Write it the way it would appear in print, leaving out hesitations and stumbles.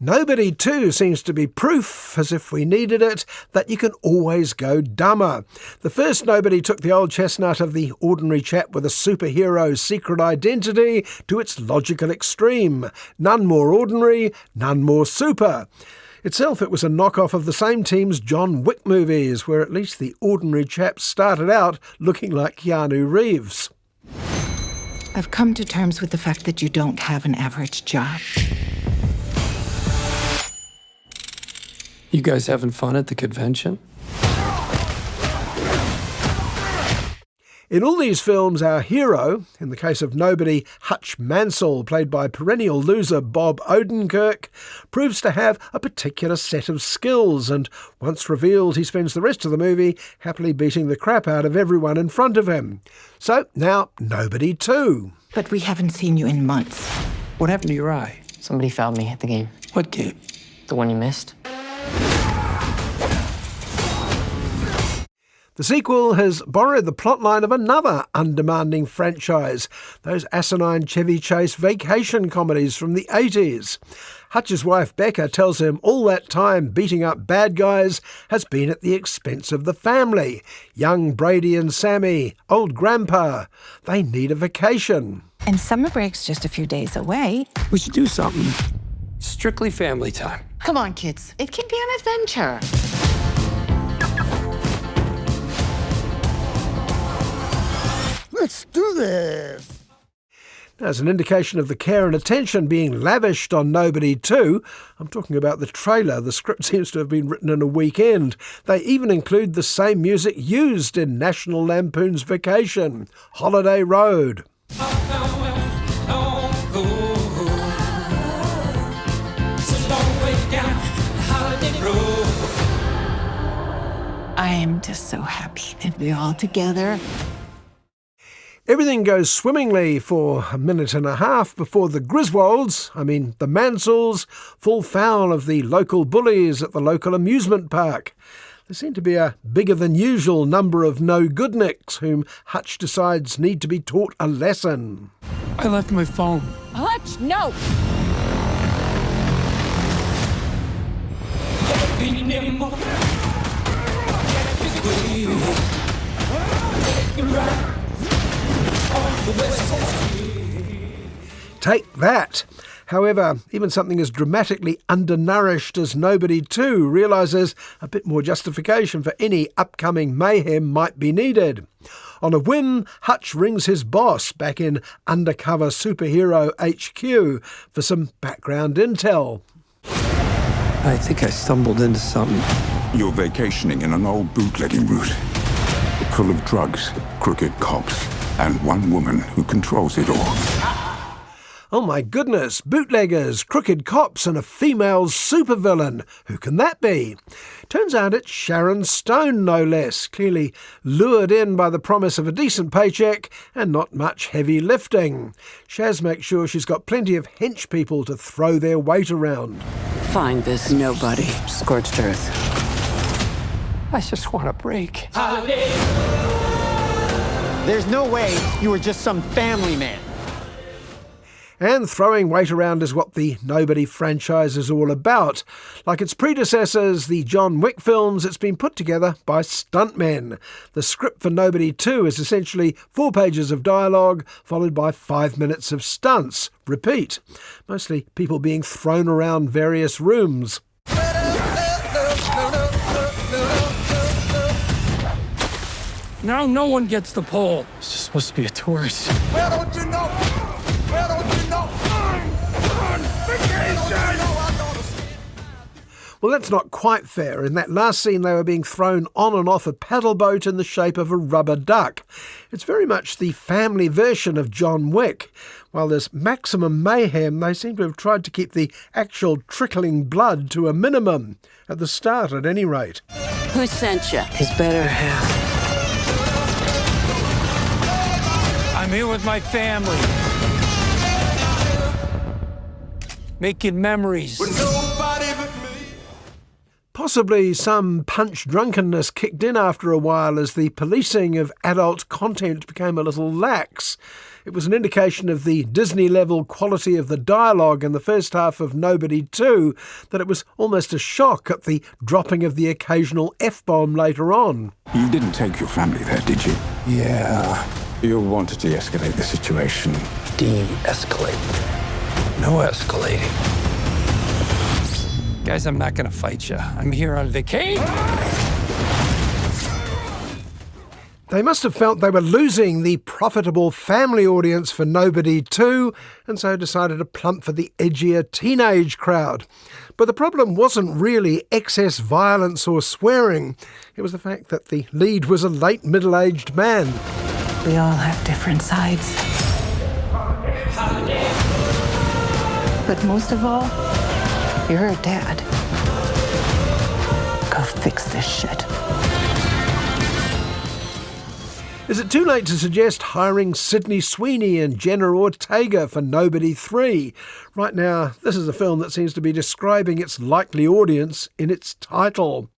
Nobody, too, seems to be proof, as if we needed it, that you can always go dumber. The first Nobody took the old chestnut of the ordinary chap with a superhero secret identity to its logical extreme. None more ordinary, none more super. Itself, it was a knockoff of the same team's John Wick movies, where at least the ordinary chap started out looking like Keanu Reeves. I've come to terms with the fact that you don't have an average job. You guys having fun at the convention? In all these films, our hero, in the case of Nobody, Hutch Mansell, played by perennial loser Bob Odenkirk, proves to have a particular set of skills, and once revealed, he spends the rest of the movie happily beating the crap out of everyone in front of him. So now Nobody 2. But we haven't seen you in months. What happened to your eye? Somebody fouled me at the game. What game? The one you missed. The sequel has borrowed the plotline of another undemanding franchise, those asinine Chevy Chase vacation comedies from the 80s. Hutch's wife Becca tells him all that time beating up bad guys has been at the expense of the family. Young Brady and Sammy, old Grandpa, they need a vacation. And summer break's just a few days away. We should do something. Strictly family time. Come on, kids. It can be an adventure. Let's do this. As an indication of the care and attention being lavished on Nobody 2, I'm talking about the trailer. The script seems to have been written in a weekend. They even include the same music used in National Lampoon's Vacation, Holiday Road. I am just so happy that we're all together. Everything goes swimmingly for a minute and a half before the Griswolds, the Mansells, fall foul of the local bullies at the local amusement park. There seem to be a bigger than usual number of no-goodniks whom Hutch decides need to be taught a lesson. I left my phone. Hutch, no! Take that! However, even something as dramatically undernourished as Nobody 2 realises a bit more justification for any upcoming mayhem might be needed. On a whim, Hutch rings his boss back in undercover superhero HQ for some background intel. I think I stumbled into something. You're vacationing in an old bootlegging route, full of drugs, crooked cops, and one woman who controls it all. Oh my goodness, bootleggers, crooked cops and a female supervillain. Who can that be? Turns out it's Sharon Stone, no less, clearly lured in by the promise of a decent paycheck and not much heavy lifting. Shaz makes sure she's got plenty of hench people to throw their weight around. Find this nobody. Scorched earth. I just want a break. There's no way you were just some family man. And throwing weight around is what the Nobody franchise is all about. Like its predecessors, the John Wick films, it's been put together by stuntmen. The script for Nobody 2 is essentially 4 pages of dialogue, followed by 5 minutes of stunts. Repeat. Mostly people being thrown around various rooms. Now no one gets the pole. It's just supposed to be a tourist. Well, don't you know? Well, don't you know? On vacation! Well, that's not quite fair. In that last scene, they were being thrown on and off a paddle boat in the shape of a rubber duck. It's very much the family version of John Wick. While there's maximum mayhem, they seem to have tried to keep the actual trickling blood to a minimum. At the start, at any rate. Who sent you? His better half. I'm here with my family. Making memories. Possibly some punch drunkenness kicked in after a while as the policing of adult content became a little lax. It was an indication of the Disney-level quality of the dialogue in the first half of Nobody 2 that it was almost a shock at the dropping of the occasional F-bomb later on. You didn't take your family there, did you? Yeah. You wanted to de-escalate the situation. De-escalate. No escalating. Guys, I'm not gonna fight you. I'm here on vacation. They must have felt they were losing the profitable family audience for Nobody 2, and so decided to plump for the edgier teenage crowd. But the problem wasn't really excess violence or swearing. It was the fact that the lead was a late middle-aged man. We all have different sides. But most of all, you're a dad. Go fix this shit. Is it too late to suggest hiring Sydney Sweeney and Jenna Ortega for Nobody 3? Right now, this is a film that seems to be describing its likely audience in its title.